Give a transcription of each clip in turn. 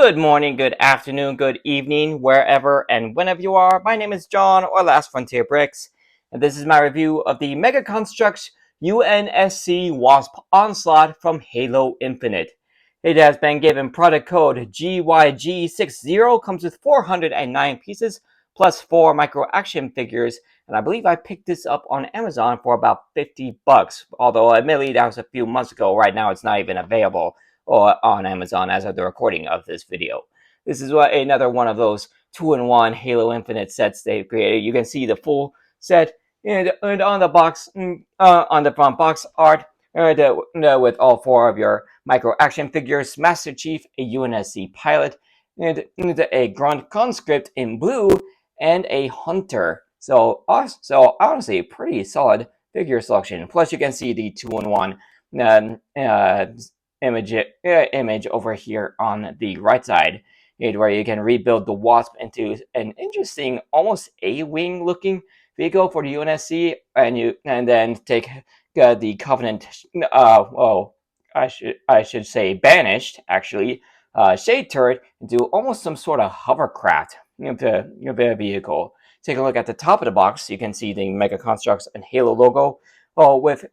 Good morning, good afternoon, good evening, wherever and whenever you are. My name is John, or Last Frontier Bricks, and this is my review of the Mega Construx UNSC Wasp Onslaught from Halo Infinite. It has been given product code GYG60, comes with 409 pieces, plus 4 micro action figures, and I believe I picked this up on Amazon for about $50, although admittedly that was a few months ago. Right now it's not even available or on Amazon as of the recording of this video. This is another one of those 2-in-1 Halo Infinite sets they've created. You can see the full set and on the box, on the front box art, with all 4 of your micro action figures: Master Chief, a UNSC pilot, and a Grunt conscript in blue, and a hunter. So honestly, pretty solid figure selection. Plus, you can see the 2-in-1 image over here on the right side, where you can rebuild the Wasp into an interesting, almost A-wing looking vehicle for the UNSC, and then take the Covenant. I should say banished, actually, shade turret into almost some sort of hovercraft vehicle. Take a look at the top of the box. You can see the Mega Construx and Halo logo, with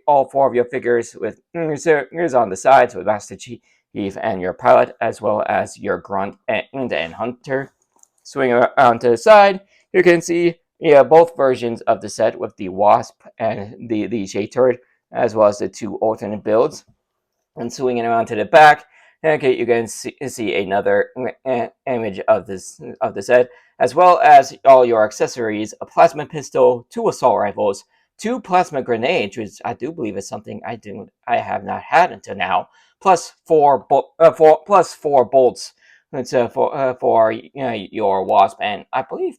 all 4 of your figures with here's on the sides with Master Chief and your pilot, as well as your Grunt and Hunter. Swing around to the side, you can see both versions of the set with the Wasp and the shade turret, as well as the 2 alternate builds. And swinging around to the back, okay, you can see another image of the set, as well as all your accessories: a plasma pistol, 2 assault rifles, 2 plasma grenades, which I do believe is something I have not had until now, plus 4 bolts. It's for your Wasp, and I believe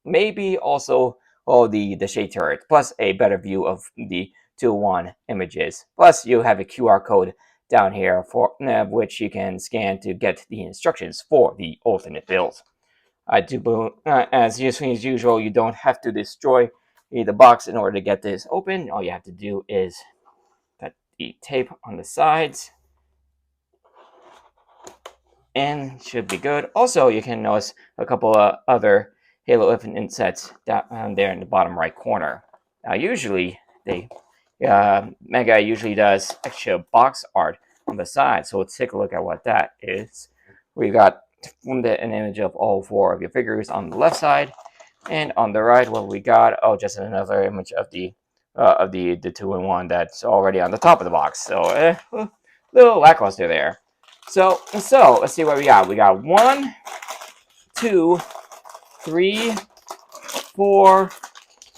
maybe also the shade turret, plus a better view of the 2-1 images. Plus, you have a QR code down here for which you can scan to get the instructions for the alternate build. I do believe, as usual, you don't have to destroy the box in order to get this open. All you have to do is cut the tape on the sides, and should be good. Also, you can notice a couple of other Halo Infinite sets down there in the bottom right corner. Now, usually Mega usually does extra box art on the side, so let's take a look at what that is. We got an image of all 4 of your figures on the left side, and on the right, what we got, just another image of the 2-in-1 that's already on the top of the box. So a little lackluster there. So let's see what we got. We got 1, 2, 3, 4,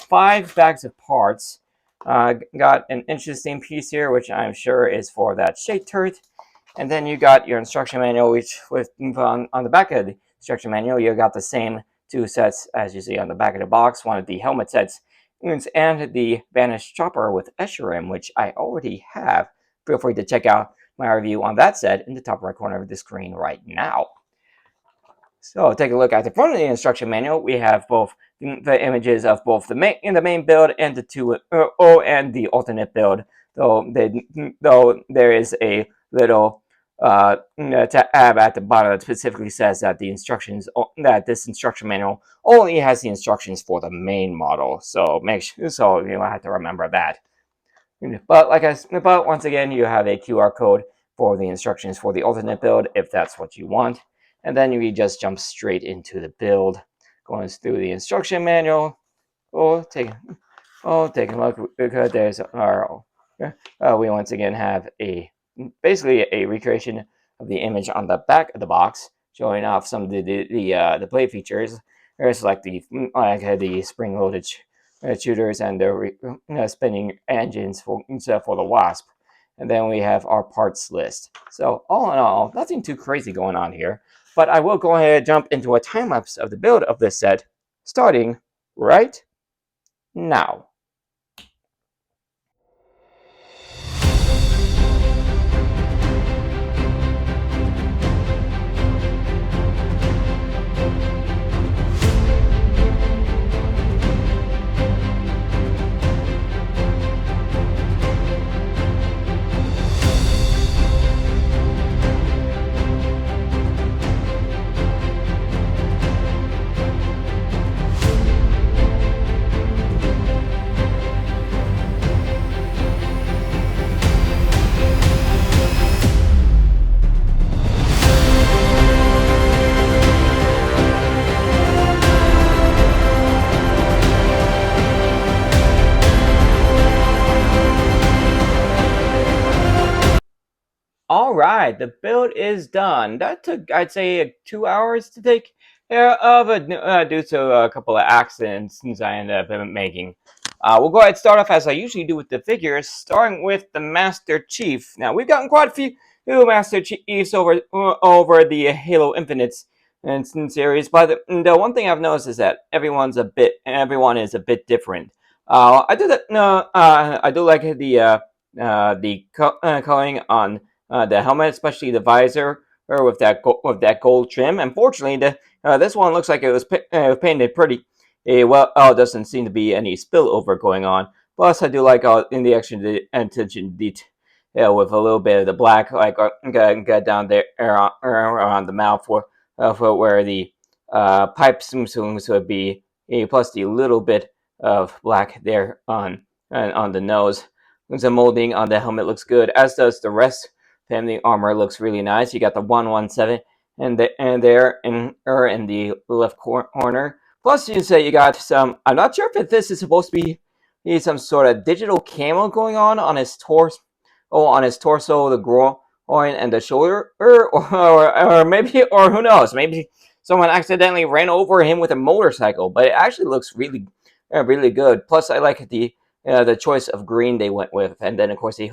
5 bags of parts. Got an interesting piece here, which I'm sure is for that shade turret. And then you got your instruction manual, which on the back of the instruction manual, you got the same 2 sets as you see on the back of the box. One of the helmet sets and the banished chopper with Esherim, which I already have. Feel free to check out my review on that set in the top right corner of the screen right now. So take a look at the front of the instruction manual. We have both the images of both the main build and and the alternate build. Though there is a little tab at the bottom that specifically says that this instruction manual only has the instructions for the main model. So you don't have to remember that. But once again, you have a QR code for the instructions for the alternate build if that's what you want. And then you just jump straight into the build, going through the instruction manual. Take a look, because there's we once again have basically a recreation of the image on the back of the box, showing off some of the play features. There's like the spring-loaded shooters and the spinning engines for the Wasp. And then we have our parts list. So all in all, nothing too crazy going on here. But I will go ahead and jump into a time lapse of the build of this set, starting right now. Alright, the build is done. That took, I'd say, 2 hours to take care of due to a couple of accidents I ended up making. We'll go ahead and start off as I usually do with the figures, starting with the Master Chief. Now, we've gotten quite a few Master Chiefs over the Halo Infinite's series, but the one thing I've noticed is that everyone is a bit different. I do that. No, I do like the coloring on the helmet, especially the visor, or with that gold trim. Unfortunately, this one looks like it was painted pretty well. Oh, doesn't seem to be any spillover going on. Plus, I do like in the extra attention detail with a little bit of the black, like got down there around the mouth for where the pipe seems to be. Plus, the little bit of black there on the nose. The molding on the helmet looks good, as does the rest. Family armor looks really nice. You got the 117 and there in the left corner. Plus, you say you got some. I'm not sure if this is supposed to be some sort of digital camo going on his torso. Oh, on his torso, the groin and the shoulder, or maybe, or who knows? Maybe someone accidentally ran over him with a motorcycle. But it actually looks really good. Plus, I like the choice of green they went with, and then of course he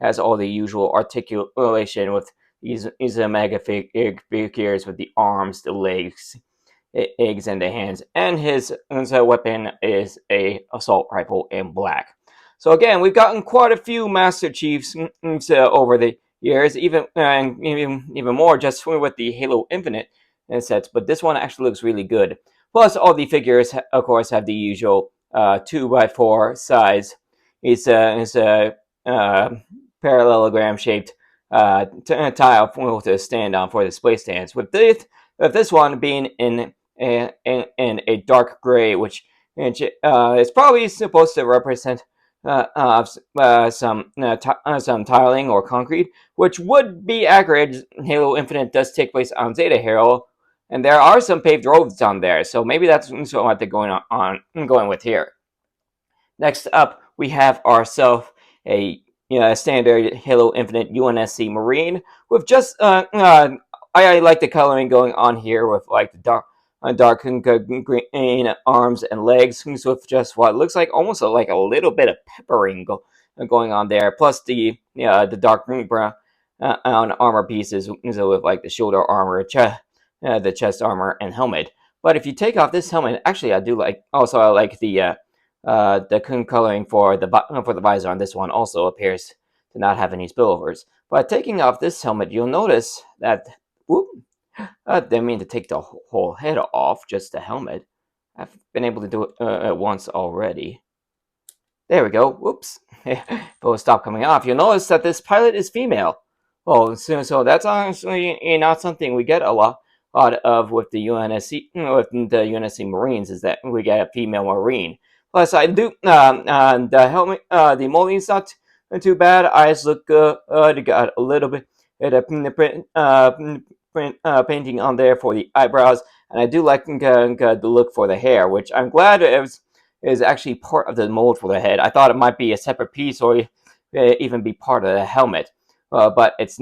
has all the usual articulation with these mega figures with the arms, the legs, eggs, and the hands, and his weapon is a assault rifle in black. So again, we've gotten quite a few Master Chiefs over the years, even more just with the Halo Infinite sets, but this one actually looks really good. Plus, all the figures, of course, have the usual 2x4 size. It's a parallelogram shaped tile to stand on for display stands. With this one being in a dark gray, which is probably supposed to represent some tiling or concrete, which would be accurate. Halo Infinite does take place on Zeta Halo, and there are some paved roads on there, so maybe that's what they're going with here. Next up, we have ourselves a standard Halo Infinite UNSC Marine with just I like the coloring going on here with like the dark green arms and legs with just what looks like almost like a little bit of peppering going on there. Plus the dark green brown armor pieces with like the shoulder armor, the chest armor, and helmet. But if you take off this helmet, actually I like the coloring for the visor on this one also appears to not have any spillovers. But taking off this helmet, you'll notice that didn't mean to take the whole head off, just the helmet. I've been able to do it once already. There we go. Whoops. If it will stop coming off, you'll notice that this pilot is female. Oh, so that's honestly not something we get a lot of with the UNSC Marines, is that we get a female Marine. Plus, I do the helmet, the molding's not too bad. Eyes look good. Got a little bit of painting on there for the eyebrows, and I do like the look for the hair, which I'm glad is actually part of the mold for the head. I thought it might be a separate piece or even be part of the helmet, but it's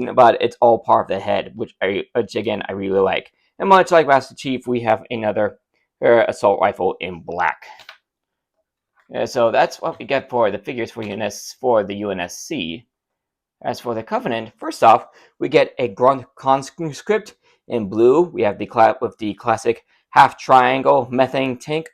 all part of the head, which again I really like. And much like Master Chief, we have another assault rifle in black. So that's what we get for the figures for the UNSC. As for the Covenant, first off, we get a Grunt conscript in blue. We have the classic half triangle methane tank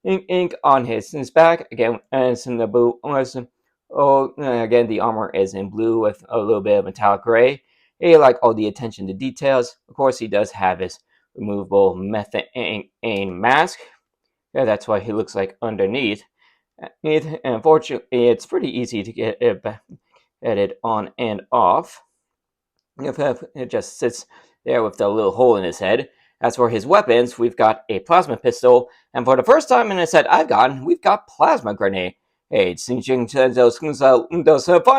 ink on his back. Again, as in the blue. Again, the armor is in blue with a little bit of metallic gray. I like all the attention to details. Of course, he does have his removable methane mask. Yeah, that's what he looks like underneath. Unfortunately, it's pretty easy to get it on and off. It just sits there with the little hole in his head. As for his weapons, we've got a plasma pistol, and for the first time in a set we've got plasma grenade. Those fun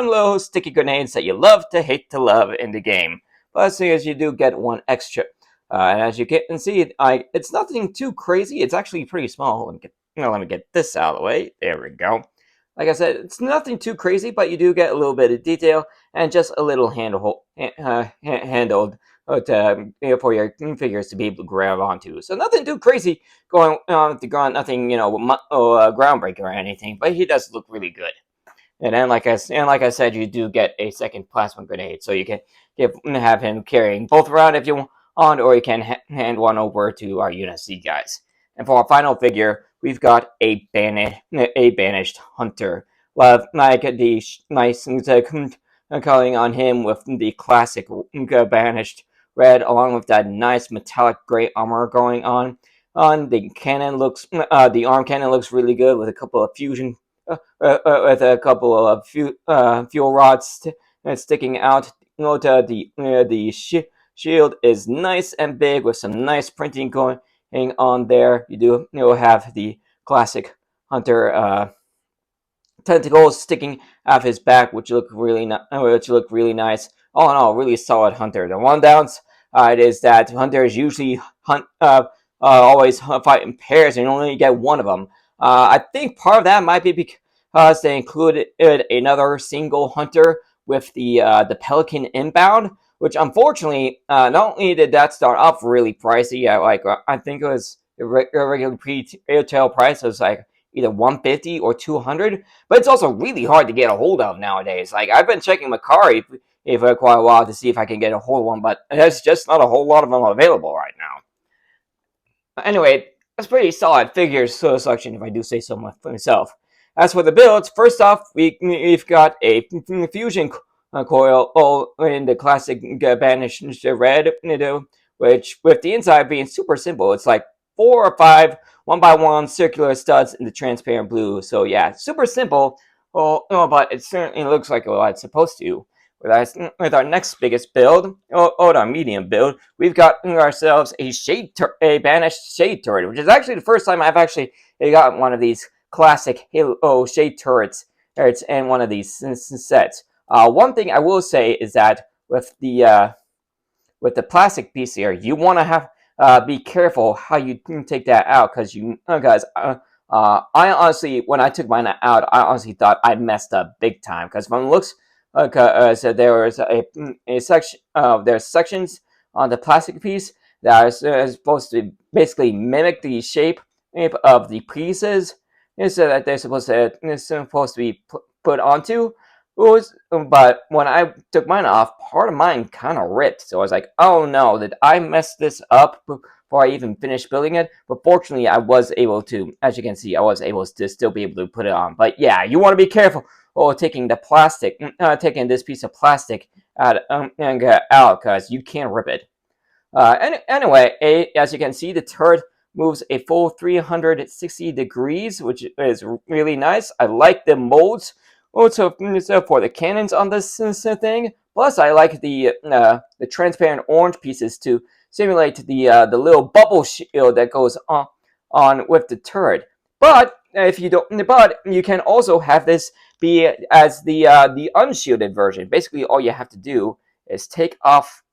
little sticky grenades that you love to hate to love in the game. But as soon as you do get one extra, and as you can see, it's nothing too crazy. It's actually pretty small. Let me get this out of the way. There we go. like I said, it's nothing too crazy, but you do get a little bit of detail and just a little handled for your figures to be able to grab onto. So nothing too crazy going on with the ground, nothing groundbreaking or anything, but he does look really good. And then, like I said, you do get a second plasma grenade, so you can have him carrying both around if you want, or you can hand one over to our UNSC guys. And for our final figure, we've got a banished hunter. Well, like the nice calling on him with the classic banished red, along with that nice metallic gray armor going on. The cannon looks, the arm cannon looks really good with a couple of fusion with a couple of fuel rods sticking out. The shield is nice and big with some nice printing going on there. You have the classic hunter tentacles sticking out of his back, which look really nice. All in all, really solid hunter. The one downside is that hunters usually always fight in pairs, and you only get one of them. I think part of that might be because they included another single hunter with the Pelican inbound, which unfortunately, not only did that start off really pricey, I think it was the regular retail price was like either 150 or 200, but it's also really hard to get a hold of nowadays. Like, I've been checking Macari for quite a while to see if I can get a hold of one, but there's just not a whole lot of them available right now. Anyway, that's pretty solid figures selection, if I do say so myself. As for the builds, first off, we've got a fusion coil all in the classic banished red, which with the inside being super simple. It's like 4 or 5 1x1 circular studs in the transparent blue. So yeah, super simple, but it certainly looks like what it's supposed to. With our next biggest build, our medium build, we've got ourselves a banished shade turret, which is actually the first time I've actually got one of these classic Halo shade turrets in one of these sets. One thing I will say is that with the plastic piece here, you want to have be careful how you take that out, because I honestly, when I took mine out, I honestly thought I messed up big time, because from the looks, so there was a section. There's sections on the plastic piece that are supposed to basically mimic the shape of the pieces, so that they're supposed to be put onto. But when I took mine off, part of mine kind of ripped. So I was like, oh no, did I mess this up before I even finished building it? But fortunately, I was able to, as you can see, I was able to still be able to put it on. But yeah, you want to be careful taking this piece of plastic out, because you can't rip it. Anyway, as you can see, the turret moves a full 360 degrees, which is really nice. I like the molds also for the cannons on this thing. Plus, I like the transparent orange pieces to simulate the little bubble shield that goes on with the turret. But if you don't, but you can also have this be as the unshielded version. Basically, all you have to do is take off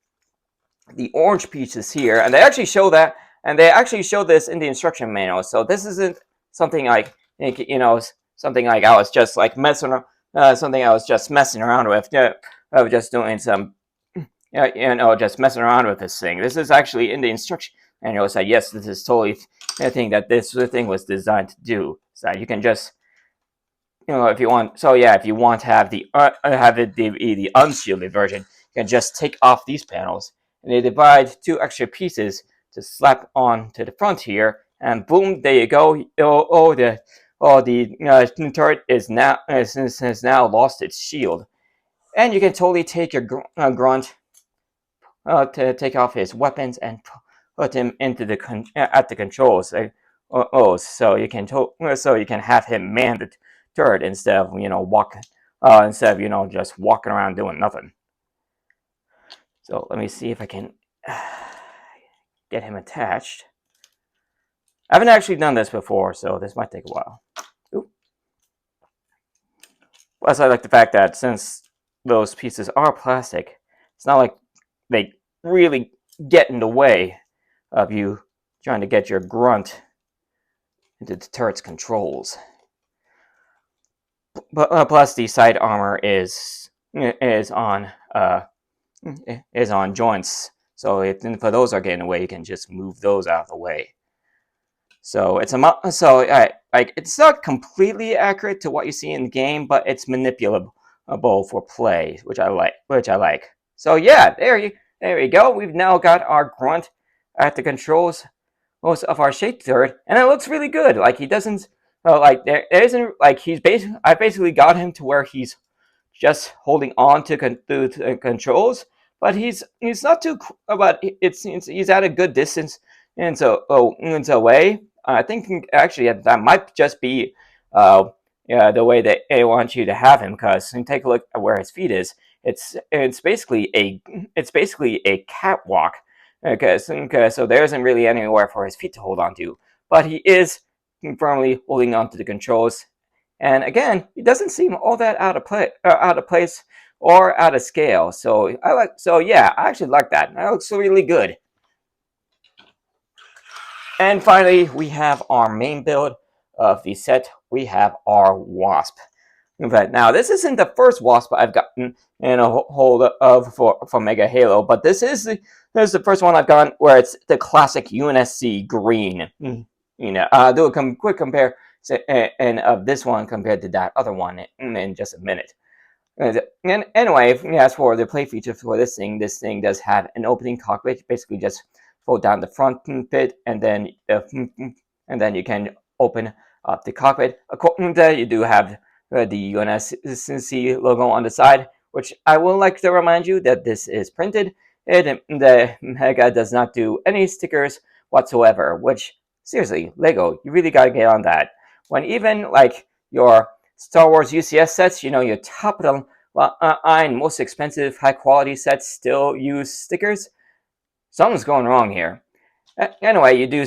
the orange pieces here, and they actually show that, and they actually show this in the instruction manual. So this isn't something like something like I was just like something I was just messing around with, just doing some, just messing around with this thing. This is actually in the instruction manual. So yes, this is totally the thing that this thing was designed to do. So you can just, if you want. So yeah, if you want to have the the unshielded version, you can just take off these panels, and they divide 2 extra pieces to slap on to the front here, and boom, there you go. The turret is now has now lost its shield, and you can totally take your grunt to take off his weapons and put him into at the controls. So you can have him man the turret instead of just walking around doing nothing. So let me see if I can get him attached. I haven't actually done this before, so this might take a while. Ooh. Plus, I like the fact that since those pieces are plastic, it's not like they really get in the way of you trying to get your grunt into the turret's controls. plus the side armor is on is on joints. So if those are getting away, you can just move those out of the way. So it's like it's not completely accurate to what you see in the game, but it's manipulable for play, which I like. So yeah, there you go. We've now got our grunt at the controls most of our shape third, and it looks really good. Like he doesn't like there isn't like he's basically I basically got him to where he's just holding on to controls, but he's not too. But he's at a good distance, and so away. I think actually that might just be the way that they want you to have him, because take a look at where his feet is. It's basically a catwalk, because so there isn't really anywhere for his feet to hold on to, but he is firmly holding on to the controls. And again, he doesn't seem all that out of place or out of scale. So yeah, I actually like that. That looks really good. And finally, we have our main build of the set. We have our Wasp. But now, this isn't the first Wasp I've gotten in a hold of for Mega Halo, but this is the first one I've gotten where it's the classic UNSC green. You know, I'll do a quick compare and of this one compared to that other one in just a minute. And anyway, as for the play feature for this thing does have an opening cockpit. Basically, just fold down the front bit, and then you can open up the cockpit. According to that, you do have the UNSC logo on the side, which I would like to remind you that this is printed. The Mega does not do any stickers whatsoever, which, seriously, Lego, you really gotta get on that. When even like your Star Wars UCS sets, you know, your top of the line, most expensive, high quality sets still use stickers. Something's going wrong here. Anyway, you do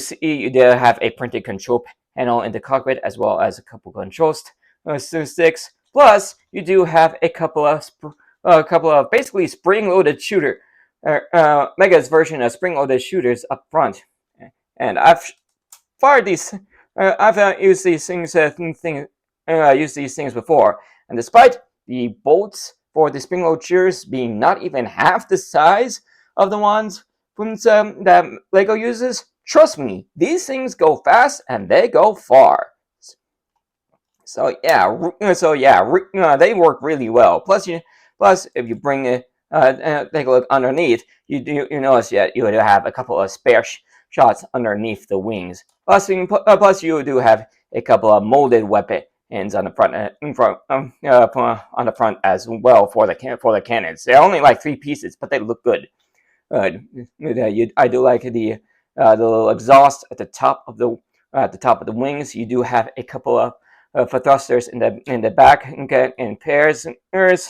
have a printed control panel in the cockpit, as well as a couple control sticks. Plus, you do have a couple of basically spring-loaded shooter, Mega's version of spring-loaded shooters up front. And I've fired these. I've used these things before, and despite the bolts for the spring-load shooters being not even half the size of the ones that Lego uses, trust me, these things go fast and they go far. So yeah, they work really well. Plus, if you bring it, take a look underneath, you notice you would have a couple of spare shots underneath the wings. Plus, you do have a couple of molded weapons on the front as well for the cannons. They're only like 3 pieces, but they look good. I do like the little exhaust at the top of the wings. You do have a couple of for thrusters in the back in pairs,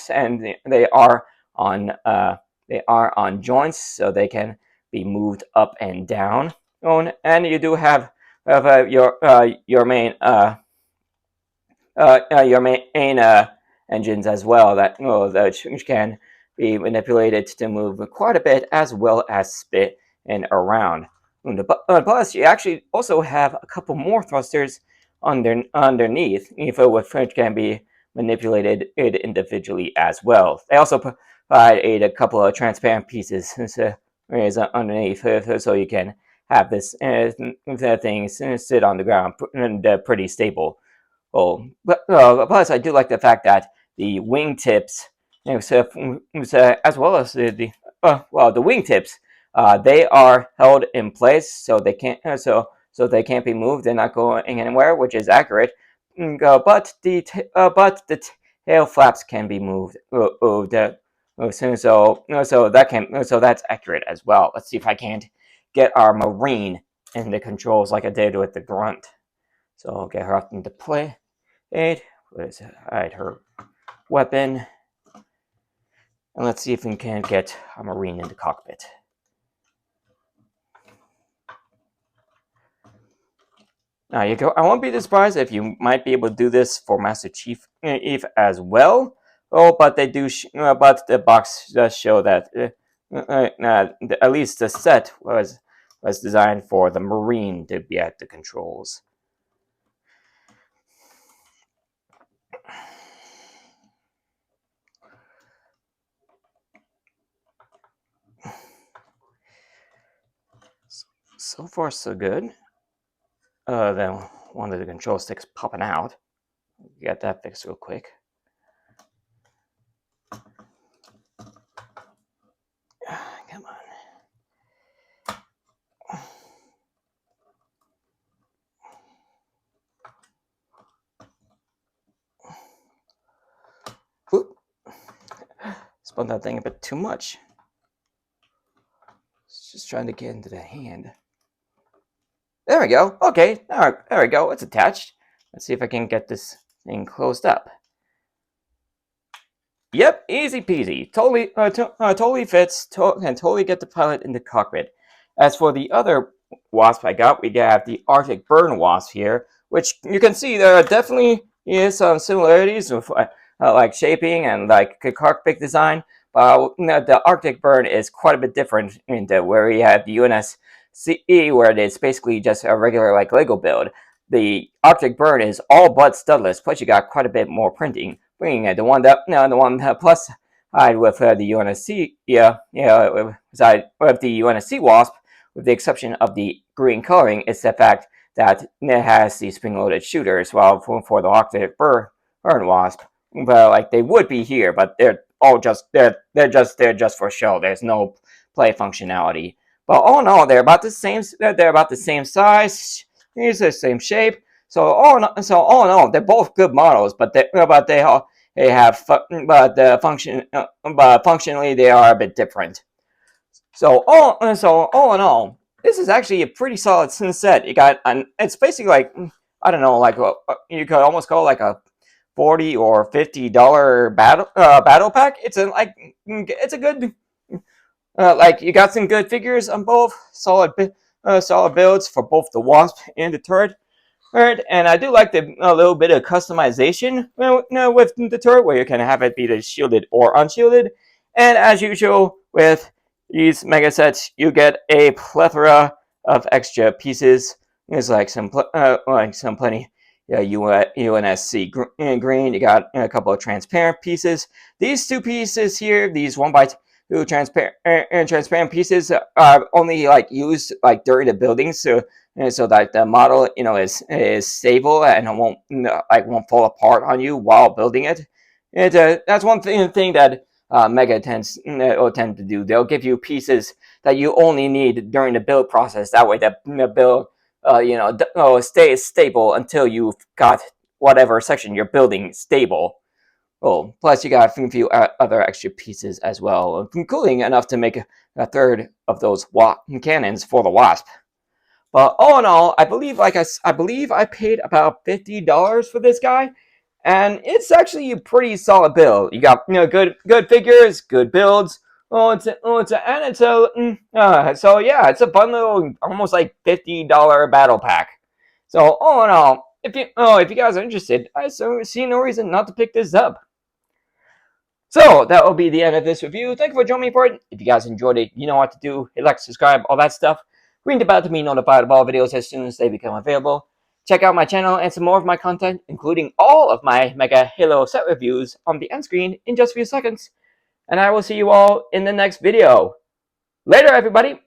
and they are on joints, so they can be moved up and down. And you do have your main engines as well which can be manipulated to move quite a bit, as well as spin and around. Plus, you actually also have a couple more thrusters underneath, which can be manipulated individually as well. They also provide a couple of transparent pieces underneath, so you can have this thing sit on the ground and pretty stable. But plus, I do like the fact that the wingtips, as well as the wingtips, they are held in place, so they can't they can't be moved. They're not going anywhere, which is accurate. But the tail flaps can be moved. So that's accurate as well. Let's see if I can't get our Marine in the controls like I did with the Grunt. So I'll get her up into play. Hide her weapon. And let's see if we can get a Marine in the cockpit. Now you go. I won't be surprised if you might be able to do this for Master Chief as well. But they do. But the box does show that at least the set was designed for the Marine to be at the controls. So far, so good. Then one of the control sticks popping out. Get that fixed real quick. Come on. Whoop. Spun that thing a bit too much. It's just trying to get into the hand. There we go. Okay, all right, there we go. It's attached. Let's see if I can get this thing closed up. Yep, easy peasy. Totally fits. Can totally get the pilot in the cockpit. As for the other wasp I got, we have the Arctic Burn wasp here, which you can see there are definitely is some similarities with like shaping and like cockpit design. But the Arctic Burn is quite a bit different in the where we have the UNSC, where it's basically just a regular like Lego build. The Arctic Burn is all but studless, plus you got quite a bit more printing. Bringing it the one that plus side with the UNSC, side with the UNSC Wasp, with the exception of the green coloring, it's the fact that it has the spring-loaded shooters. While for the Arctic Burn Wasp, well, like they would be here, but they're just for show. There's no play functionality. But all in all, they're about the same. They're about the same size. Here's the same shape. So all in all, they're both good models, but they have but functionally they are a bit different. So all in all, this is actually a pretty solid set. You got it's basically like I don't know, like you could almost call it like a $40 or $50 battle pack. It's a good like you got some good figures on both, solid builds for both the Wasp and the turret. Alright, and I do like a little bit of customization with the turret, where you can have it be either shielded or unshielded. And as usual with these mega sets, you get a plethora of extra pieces. There's like some plenty. Yeah, UNSC green. You got a couple of transparent pieces. These two pieces here, these 1x2 transparent pieces, are only like used like during the building, so that the model is stable and it won't fall apart on you while building it. That's one thing that Mega tend to do. They'll give you pieces that you only need during the build process. That way, the build stays stable until you've got whatever section you're building stable. Oh, plus you got a few other extra pieces as well, including enough to make a third of those cannons for the Wasp. But all in all, I believe I paid about $50 for this guy, and it's actually a pretty solid build. You got good figures, good builds. So yeah, it's a fun little almost like $50 battle pack. So all in all, if you guys are interested, I see no reason not to pick this up. So that will be the end of this review. Thank you for joining me for it. If you guys enjoyed it, you know what to do. Hit like, subscribe, all that stuff. Ring the bell to be notified of all videos as soon as they become available. Check out my channel and some more of my content, including all of my Mega Halo set reviews on the end screen in just a few seconds. And I will see you all in the next video. Later, everybody!